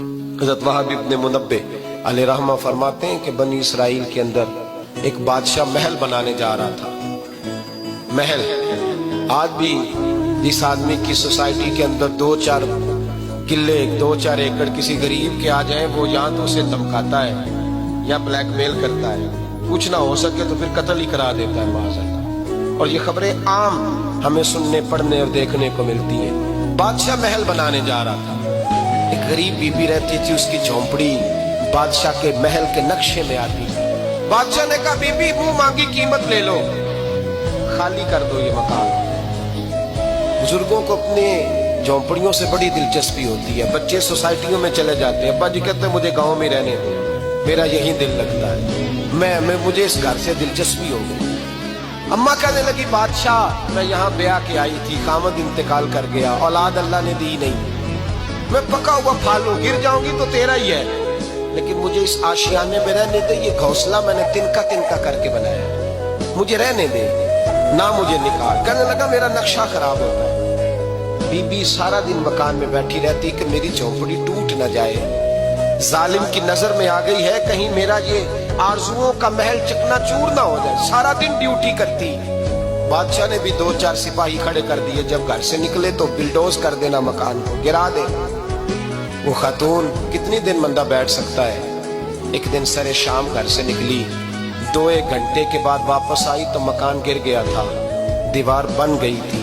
حضرت وہب ابن منبہ علیہ رحمہ فرماتے ہیں کہ بنی اسرائیل کے اندر ایک بادشاہ محل بنانے جا رہا تھا. محل آج بھی جس آدمی کی سوسائٹی کے اندر 2-4 قلعے 2-4 ایکڑ کسی غریب کے آ جائیں وہ یا تو اسے دھمکاتا ہے یا بلیک میل کرتا ہے, کچھ نہ ہو سکے تو پھر قتل ہی کرا دیتا ہے معاذ اللہ. اور یہ خبریں عام ہمیں سننے پڑھنے اور دیکھنے کو ملتی ہیں. بادشاہ محل بنانے جا رہا تھا. ایک غریب بی بی رہتی تھی, اس کی جھونپڑی بادشاہ کے محل کے نقشے میں آتی. بادشاہ نے کہا بی بی منہ مانگی قیمت لے لو, خالی کر دو یہ مکان. بزرگوں کو اپنے جھونپڑیوں سے بڑی دلچسپی ہوتی ہے. بچے سوسائٹیوں میں چلے جاتے ہیں, ابا جی کہتے ہیں مجھے گاؤں میں رہنے دو, میرا یہی دل لگتا ہے, مجھے اس گھر سے دلچسپی ہو گئی. اماں کہنے لگی بادشاہ میں یہاں بیاہ کے آئی تھی, خامد انتقال کر گیا, اولاد اللہ نے دی نہیں, میں پکا ہوا پھالوں, گر جاؤں گی تو تیرا ہی ہے, لیکن مجھے اس آشیانے میں رہنے دے. یہ گھونسلہ میں نے تنکا کر کے بنایا, مجھے رہنے دے, نہ مجھے نکال. کہنے لگا میرا نقشہ خراب ہوتا ہے. بی بی سارا دن مکان میں بیٹھی رہتی کہ میری جھونپڑی ٹوٹ نہ جائے. ظالم کی نظر میں آ گئی ہے کہیں میرا یہ آرزوؤں کا محل چکنا چور نہ ہو جائے. سارا دن ڈیوٹی کرتی. بادشاہ نے بھی 2-4 سپاہی کھڑے کر دیے, جب گھر سے نکلے تو بلڈوز کر دینا, مکان کو گرا دے. وہ خاتون کتنی دن بندہ بیٹھ سکتا ہے. ایک دن سر شام گھر سے نکلی, 2-1 گھنٹے کے بعد واپس آئی تو مکان گر گیا تھا, دیوار بن گئی تھی.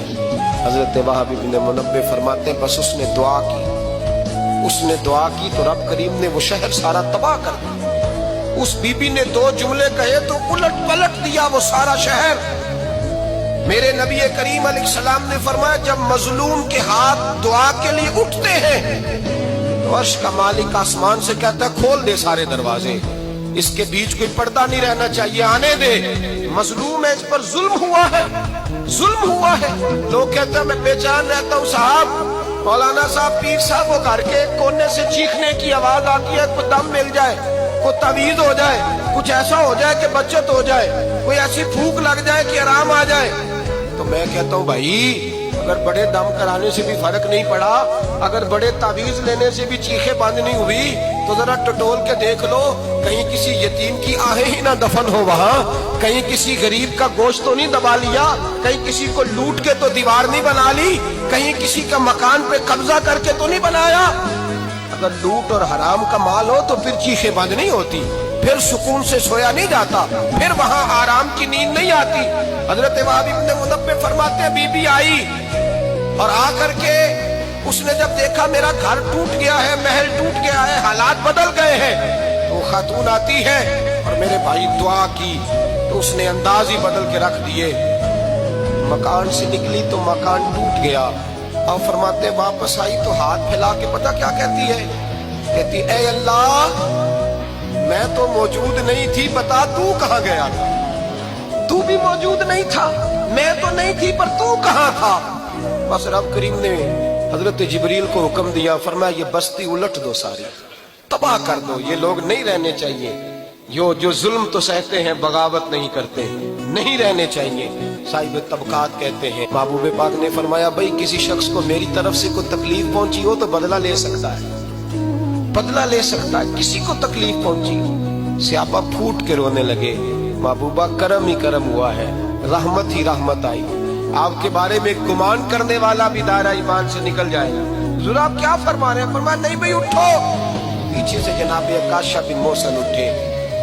حضرت وہب ابن منبہ فرماتے ہیں بس اس نے دعا کی تو رب کریم نے وہ شہر سارا تباہ کر دیا. اس بی بی نے 2 جملے کہے تو الٹ پلٹ دیا وہ سارا شہر. میرے نبی کریم علیہ السلام نے فرمایا جب مظلوم کے ہاتھ دعا کے لیے اٹھتے ہیں تو عرش کا مالک آسمان سے کہتا ہے کھول دے سارے دروازے, اس کے بیچ کوئی پردہ نہیں رہنا چاہیے, آنے دے. مظلوم ہے, اس پر ظلم ہوا ہے. لوگ کہتے ہیں میں بے چین رہتا ہوں صاحب, مولانا صاحب, پیر صاحب, وہ گھر کے کونے سے چیخنے کی آواز آتی ہے, کوئی دم مل جائے, کوئی تعویذ ہو جائے, کچھ ایسا ہو جائے کہ بچت ہو جائے, کوئی ایسی پھونک لگ جائے کہ آرام آ جائے. تو میں کہتا ہوں بھائی اگر بڑے دم کرانے سے بھی فرق نہیں پڑا, اگر بڑے تعویذ لینے سے بھی چیخیں بند نہیں ہوئی تو ذرا ٹٹول کے دیکھ لو, کہیں کسی یتیم کی آہیں ہی نہ دفن ہو وہاں, کہیں کسی غریب کا گوشت تو نہیں دبا لیا, کہیں کسی کو لوٹ کے تو دیوار نہیں بنا لی, کہیں کسی کا مکان پہ قبضہ کر کے تو نہیں بنایا. اگر لوٹ اور حرام کا مال ہو تو پھر چیخیں بند نہیں ہوتی, پھر سکون سے سویا نہیں جاتا, پھر وہاں آرام کی نیند نہیں آتی. حضرت وہب ابن منبہ فرماتے ہیں بی بی آئی اور آ کر کے اس نے جب دیکھا میرا گھر ٹوٹ گیا ہے, محل ٹوٹ گیا ہے, حالات بدل گئے ہیں, تو خاتون آتی ہے اور میرے بھائی دعا کی تو اس نے انداز ہی بدل کے رکھ دیے. مکان سے نکلی تو مکان ٹوٹ گیا, اور فرماتے واپس آئی تو ہاتھ پھیلا کے پتہ کیا کہتی ہے, کہتی اے اللہ میں تو موجود نہیں تھی, بتا تو کہاں گیا تھا. تو بھی موجود نہیں تھا, میں تو نہیں تھی, پر تو کہاں تھا. بس رب کریم نے حضرت جبریل کو حکم دیا, فرمایا یہ بستی الٹ دو, ساری تباہ کر دو, یہ لوگ نہیں رہنے چاہیے, جو ظلم تو سہتے ہیں بغاوت نہیں کرتے, نہیں رہنے چاہیے. صاحب طبقات کہتے ہیں محبوب پاک نے فرمایا بھائی کسی شخص کو میری طرف سے کوئی تکلیف پہنچی ہو تو بدلہ لے سکتا ہے, بدلہ لے سکتا ہے. کسی کو تکلیف پہنچی, صحابہ پھوٹ کے رونے لگے, محبوبہ کرم ہی کرم ہوا ہے, رحمت ہی رحمت آئی, آپ کے بارے میں گمان کرنے والا بھی دائرہ ایمان سے نکل جائے گا. حضور آپ کیا فرما رہے ہیں؟ فرمایا نہیں بھئی اٹھو. پیچھے سے جناب عکاشہ بن محصن اٹھے,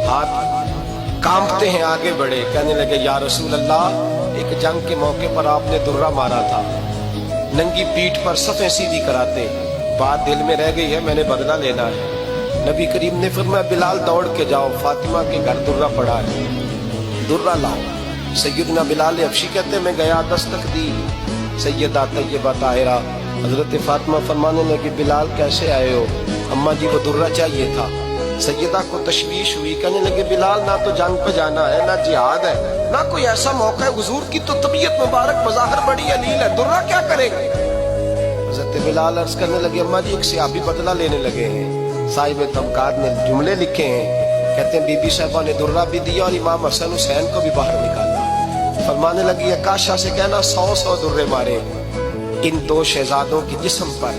ہاتھ کانپتے ہیں, آگے بڑھے, کہنے لگے یا رسول اللہ ایک جنگ کے موقع پر آپ نے درہ مارا تھا, ننگی پیٹھ پر صفیں سیدھی کراتے, بات دل میں رہ گئی ہے, میں نے بدلہ لینا ہے. نبی کریم نے فرمایا بلال دوڑ کے جاؤ, فاطمہ کے گھر درہ پڑا ہے, درہ لاؤ. سیدنا بلال حبشی کہتے ہیں میں گیا, دستک دی, سیدہ طیبہ طاہرہ حضرت فاطمہ فرمانے لگی بلال کیسے آئے ہو؟ اماں جی وہ درہ چاہیے تھا. سیدہ کو تشویش ہوئی, کہنے لگے بلال نہ تو جنگ پہ جانا ہے, نہ جہاد ہے, نہ کوئی ایسا موقع ہے, حضور کی تو طبیعت مبارک بظاہر بڑی علیل ہے, درہ کیا کرے گا؟ حضرت بلال عرض کرنے لگے اماں جی ایک صحابی بدلہ لینے لگے ہیں. صاحب طبقات نے جملے لکھے ہیں, کہتے ہیں بی بی صاحبہ نے درہ بھی دیا اور امام حسن حسین کو بھی باہر نکالا. فرمانے لگی عکاشہ سے کہنا 100 درے مارے ان 2 شہزادوں کے جسم پر,